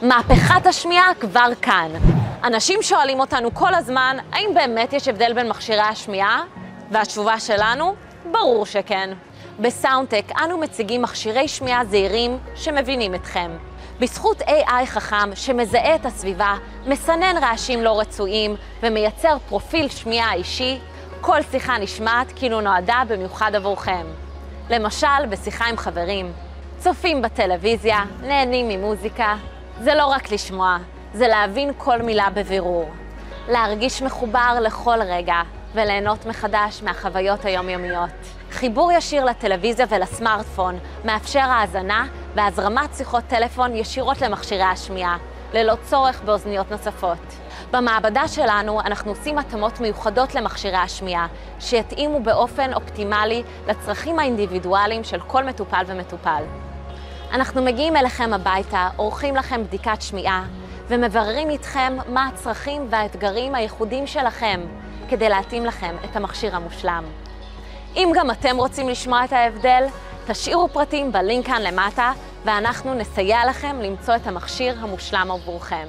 מהפכת השמיעה כבר כאן. אנשים שואלים אותנו כל הזמן, האם באמת יש הבדל בין מכשירי השמיעה? והתשובה שלנו, ברור שכן. בסאונדטק אנו מציגים מכשירי שמיעה זעירים שמבינים אתכם. בזכות AI חכם שמזהה את הסביבה, מסנן רעשים לא רצויים ומייצר פרופיל שמיעה אישי, כל שיחה נשמעת כאילו נועדה במיוחד עבורכם. למשל, בשיחה עם חברים, צופים בטלוויזיה, נהנים ממוזיקה. זה לא רק לשמוע, זה להבין כל מילה בבירור. להרגיש מחובר לכל רגע וליהנות מחדש מהחוויות היומיומיות. חיבור ישיר לטלוויזיה ולסמארטפון מאפשר האזנה והזרמת שיחות טלפון ישירות למכשירי השמיעה, ללא צורך באוזניות נוספות. במעבדה שלנו אנחנו עושים התאמות מיוחדות למכשירי השמיעה, שיתאימו באופן אופטימלי לצרכים האינדיבידואליים של כל מטופל ומטופל. אנחנו מגיעים אליכם הביתה, עורכים לכם בדיקת שמיעה, ומבררים איתכם מה הצרכים והאתגרים הייחודיים שלכם, כדי להתאים לכם את המכשיר המושלם. אם גם אתם רוצים לשמוע את ההבדל, תשאירו פרטים בלינק כאן למטה, ואנחנו נסייע לכם למצוא את המכשיר המושלם עבורכם.